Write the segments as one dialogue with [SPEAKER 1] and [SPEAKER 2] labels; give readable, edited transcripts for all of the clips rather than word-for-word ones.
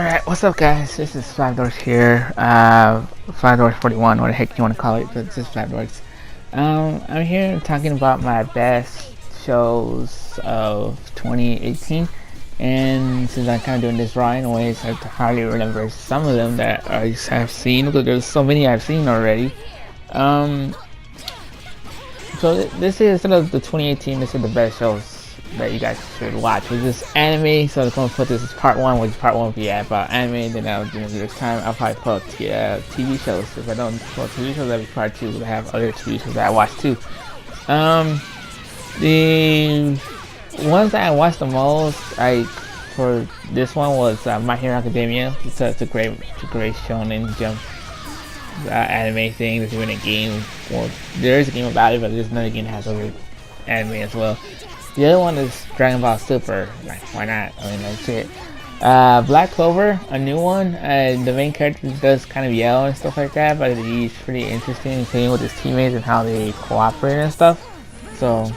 [SPEAKER 1] Alright, what's up guys? This is Five Doors here. Five Doors 41, what the heck you want to call it, but it's just Five Doors. I'm here talking about my best shows of 2018. And since I'm kind of doing this raw anyways, I hardly remember some of them that I have seen, because there's so many I've seen already. So this is sort of the 2018, this is the best shows that you guys should watch. With this anime, so I'm gonna put this as part one, which part one will be about anime. Then I'll do this time I'll probably put TV shows. If I don't put TV shows, that'll be part two. I have other TV shows that I watch too. The ones that I watched the most, for this one was My Hero Academia. It's a great shonen jump anime thing. There's even a game. Well, there is a game about it, but there's another game that has other anime as well. The other one is Dragon Ball Super. Like, why not? I mean, that's it. Black Clover, a new one. The main character does kind of yell and stuff like that, but he's pretty interesting, playing with his teammates and how they cooperate and stuff. So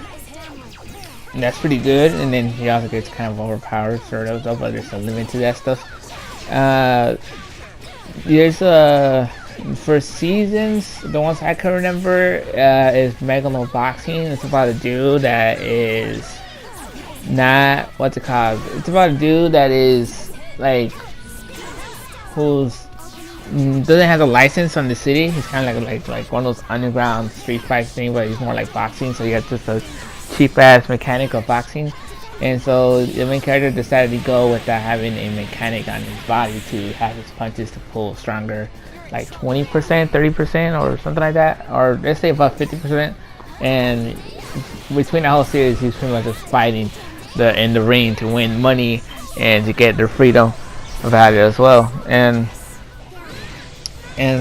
[SPEAKER 1] that's pretty good. And then he also gets kind of overpowered, sort of, though, but there's a limit to that stuff. There's for seasons, the ones I can remember is Megalo Boxing. It's about a dude that is not, what's it called? It's about a dude that is like doesn't have a license from the city. He's kind of like one of those underground street fight things, but he's more like boxing. So he has just a cheap ass mechanic of boxing. And so the main character decided to go without having a mechanic on his body to have his punches to pull stronger, like 20%, 30%, or something like that, or let's say about 50%. And between the whole series, he's pretty much just fighting in the ring to win money and to get their freedom value as well. And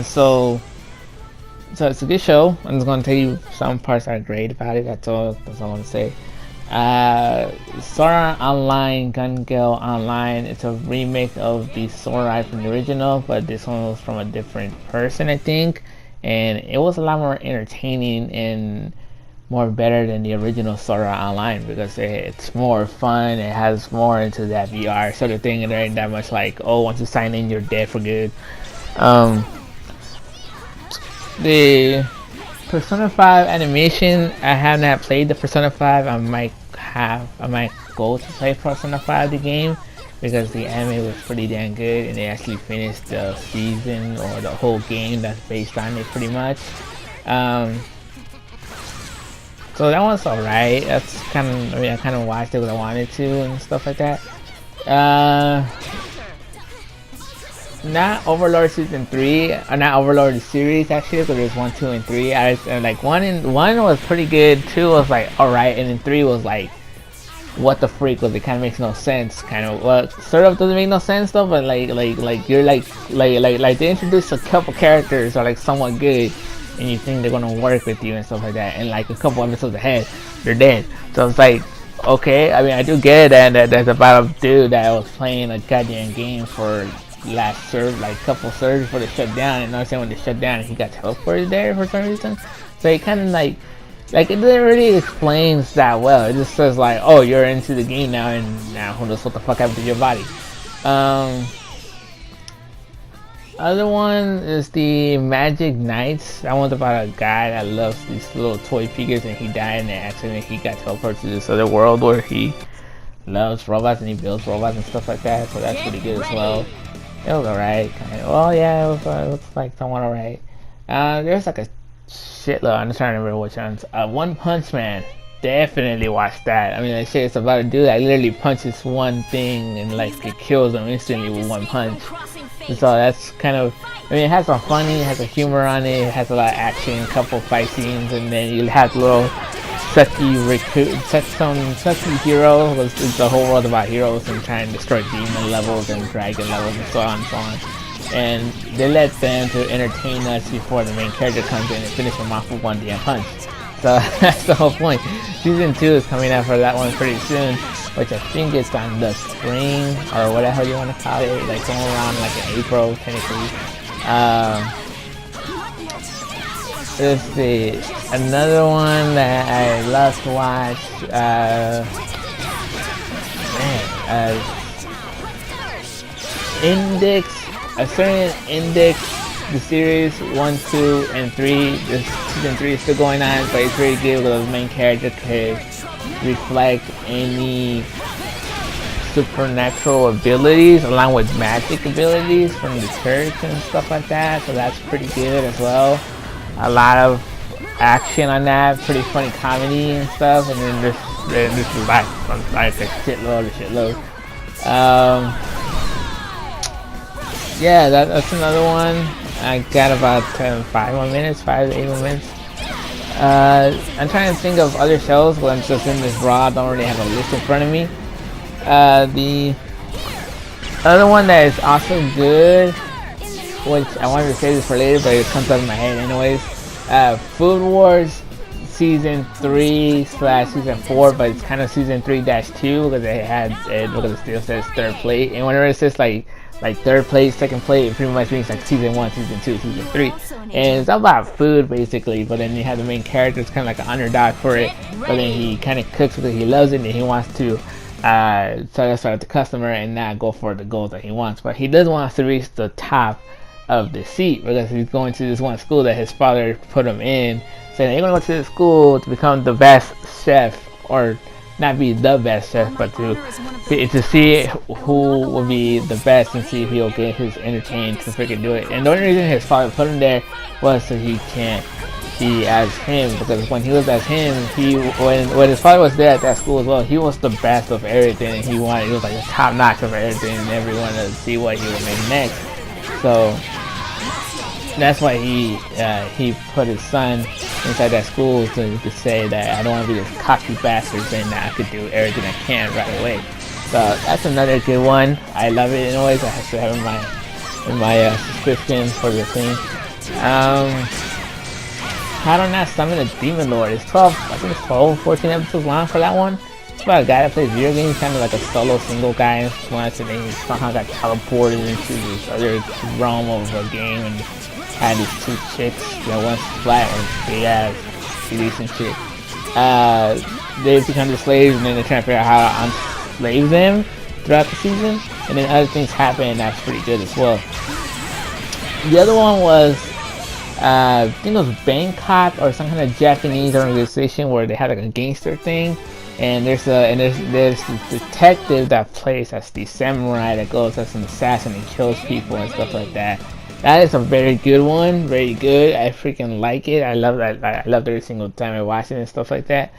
[SPEAKER 1] so it's a good show. I'm just gonna tell you some parts that are great about it. That's all I want to say. Sword Art Online, Gun Gale Online. It's a remake of the Sword Art from the original, but this one was from a different person, I think, and it was a lot more entertaining and more better than the original Sword Art Online, because it's more fun. It has more into that VR sort of thing, and there ain't that much like, oh, once you sign in, you're dead for good. The Persona 5 animation, I have not played the Persona 5. I might go to play Persona 5 the game, because the anime was pretty damn good and they actually finished the season or the whole game that's based on it pretty much. So that one's alright. That's kind of, I kind of watched it because I wanted to and stuff like that. Not Overlord Season 3, or not Overlord the series actually, because there's 1, 2, and 3. Like one was pretty good, 2 was like alright, and then 3 was like, what the freak, because it kind of makes no sense, kind of, well, sort of doesn't make no sense though, but like you're like they introduce a couple characters are like somewhat good, and you think they're gonna work with you and stuff like that, and like a couple episodes ahead, they're dead. So it's like, okay, I mean, I do get it, that there's about a dude that was playing a goddamn game for last serve, like couple serves before they shut down, and when they shut down, he got teleported there for some reason. So it kind of like it didn't really explain that well. It just says like, oh, you're into the game now, and now who knows what the fuck happened to your body. Other one is the Magic Knights. That one's about a guy that loves these little toy figures, and he died in an accident. He got teleported to this other world where he loves robots and he builds robots and stuff like that. So that's pretty good as well. It was alright, kind of. Well, yeah, it looks like somewhat alright. There's like a shitload. I'm just trying to remember which ones. One Punch Man. Definitely watch that. I mean, that shit is about a dude that literally punches one thing and like it kills them instantly with one punch. And so that's kind of, I mean, it has some funny, it has a humor on it, it has a lot of action, a couple fight scenes, and then you have little sucky hero. It's the whole world about heroes and trying to destroy demon levels and dragon levels and so on and so on. And they let them to entertain us before the main character comes in and finish them off with one damn punch. So that's the whole point. Season 2 is coming out for that one pretty soon, which I think is on the spring or whatever you want to call it, like somewhere around like in April technically. Let's see, another one that I love to watch, index, a certain index. The series 1, 2, and 3. This season 3 is still going on, but it's very good because the main character could reflect any supernatural abilities along with magic abilities from the church and stuff like that. So that's pretty good as well. A lot of action on that, pretty funny comedy and stuff. And then this is like a shitload. Yeah, that's another one. I got about 5 more minutes, 5 to 8 more minutes. I'm trying to think of other shows, but I'm just in this raw. I don't really have a list in front of me. The other one that is also good, which I wanted to say this for later, but it comes out of my head anyways. Food Wars Season 3/Season 4, but it's kind of Season 3-2 because because it still says third plate, and whenever it says like third plate, second plate, it pretty much means like Season 1, Season 2, Season 3, and it's all about food basically. But then you have the main character, it's kind of like an underdog for it, but then he kind of cooks because he loves it and he wants to satisfy the customer and not go for the goal that he wants. But he does want to reach the top of the seat because he's going to this one school that his father put him in, saying you're going to go to this school to become the best chef, or not be the best chef, but to see who will be the best and see if he'll get his entertained to freaking do it. And the only reason his father put him there was so he can't be as him, because when he was as him, when his father was there at that school as well, he was the best of everything, and he was like the top notch of everything, and everyone to see what he would make next. So that's why he put his son inside that school to say that I don't want to be this cocky bastard saying that I could do everything I can right away. So that's another good one. I love it anyways. I have to have it in my subscription for the thing. How to Not Summon a Demon Lord. It's 14 episodes long for that one. It's about a guy that plays video games, kind of like a solo single guy. Once and then he somehow got teleported into this other realm of a game and had these 2 chicks, one's flat, one's big ass, decent chick. They become the slaves, and then they're trying to figure out how to enslave them throughout the season, and then other things happen, and that's pretty good as well. The other one was, I think it was Bangkok or some kind of Japanese organization where they had like a gangster thing, and there's this detective that plays as the samurai that goes as an assassin and kills people and stuff like that. That is a very good one, very good. I freaking like it. I love that. I love every single time I watch it and stuff like that.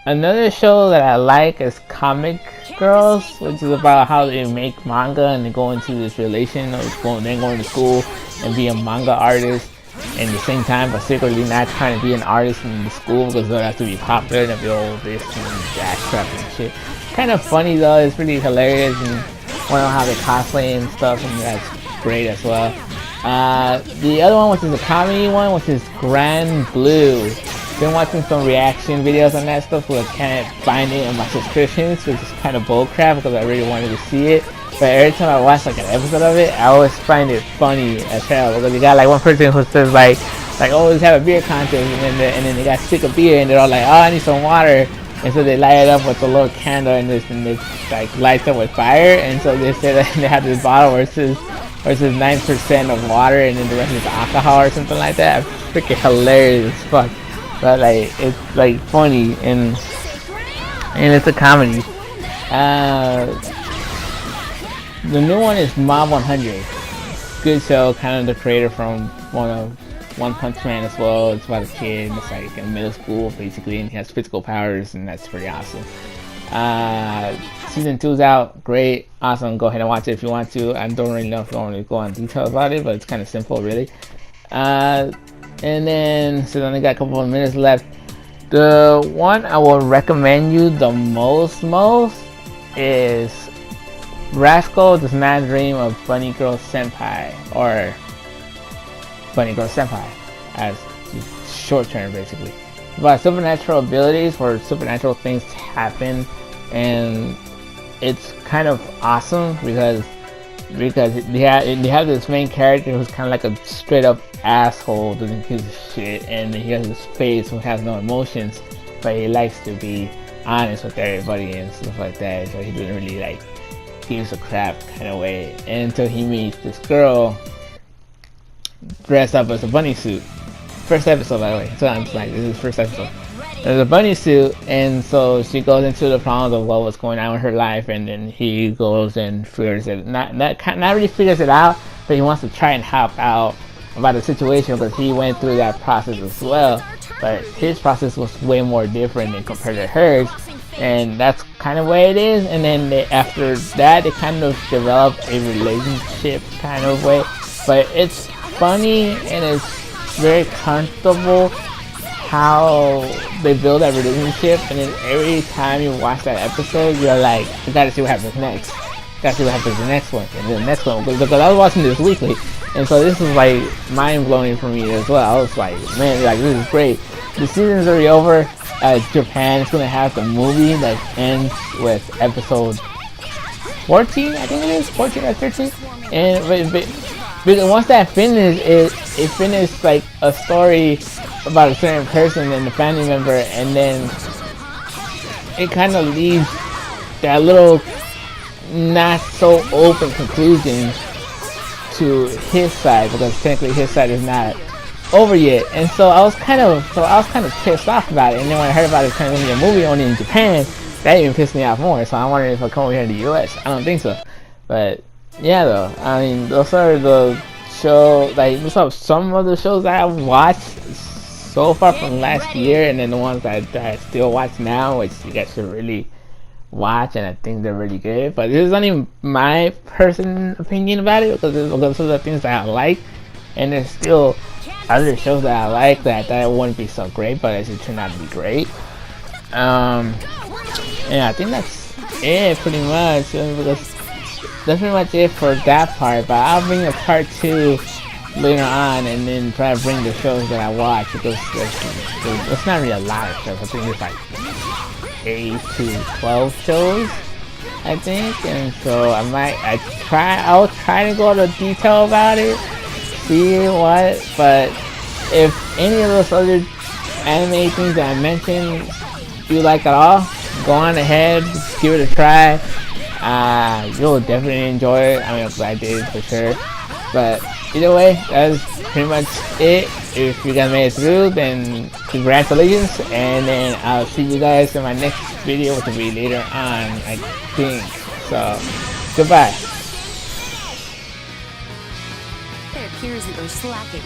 [SPEAKER 1] Another show that I like is Comic Girls, which is about how they make manga and they go into this relation of going to school and be a manga artist at the same time, but secretly not trying to be an artist in the school because they have to be popular and be all this and that crap and shit. Kind of funny though. It's really hilarious, and I want to know how they cosplay and stuff, and that's great as well. The other one, which is a comedy one, which is Grand Blue. Been watching some reaction videos on that stuff, so I can't find it in my subscriptions, which is kind of bullcrap because I really wanted to see it. But every time I watch like an episode of it, I always find it funny as hell because you got like one person who says like oh, let's have a beer contest, and then they got sick of beer and they're all like, oh, I need some water. And so they light it up with a little candle and this like lights up with fire, and so they say that they have this bottle where it says 9% of water and then the rest is alcohol or something like that. Freaking hilarious as fuck. But like it's like funny and it's a comedy. The new one is Mob 100. Good show, kind of the creator from One Punch Man as well. It's about a kid that's like in middle school basically, and he has physical powers, and that's pretty awesome. Season 2's out, great, awesome. Go ahead and watch it if you want to. I don't really know if you want to go on details about it, but it's kind of simple, really. And then, so I only got a couple of minutes left. The one I will recommend you the most is Rascal Does Not Dream of Bunny Girl Senpai, or Bunny Girl Senpai, as short term basically. About supernatural abilities where supernatural things happen, and it's kind of awesome because they have this main character who's kind of like a straight up asshole, doesn't give a shit, and he has this face who has no emotions, but he likes to be honest with everybody and stuff like that. So he doesn't really like gives a crap kind of way, until he meets this girl dressed up as a bunny suit. First episode, by the way. So I'm like, this is the first episode. There's a bunny suit, and so she goes into the problems of what was going on in her life, and then he goes and figures it not really figures it out, but he wants to try and help out about the situation because he went through that process as well. But his process was way more different than compared to hers, and that's kind of where it is. And then after that, they kind of develop a relationship kind of way, but it's funny and it's very comfortable how they build that relationship. And then every time you watch that episode, you're like, you gotta see what happens next. Gotta see what happens in the next one and the next one, because I was watching this weekly, and so this is like mind blowing for me as well. I was like, man, like this is great. The season's already over. Japan is gonna have the movie that ends with episode 14, I think it is 14 or 13, and but once that finishes, it finished like a story about a certain person and the family member, and then it kind of leaves that little not so open conclusion to his side, because technically his side is not over yet. And so I was kind of pissed off about it. And then when I heard about it turning into a movie only in Japan, that even pissed me off more. So I'm wondering if I'll come over here in the US. I don't think so. But yeah, though, I mean, those are the shows, like some of the shows that I've watched so far from last year, and then the ones that I still watch now, which you guys should really watch, and I think they're really good. But this is only my personal opinion about it, because those are the things that I like, and there's still other shows that I like that wouldn't be so great, but it turned out to be great. And I think that's it pretty much, because that's pretty much it for that part. But I'll bring a part 2 later on, and then try to bring the shows that I watch, because it's not really a lot of shows. I think it's like 8 to 12 shows, I think. And so I'll try to go into detail about it, see what. But if any of those other anime things that I mentioned you like at all, go on ahead, give it a try. You'll definitely enjoy it. I mean, I did for sure. But either way, that's pretty much it. If you guys made it through, then congratulations, and then I'll see you guys in my next video, which will be later on, I think. So, goodbye.
[SPEAKER 2] It appears that you're slacking.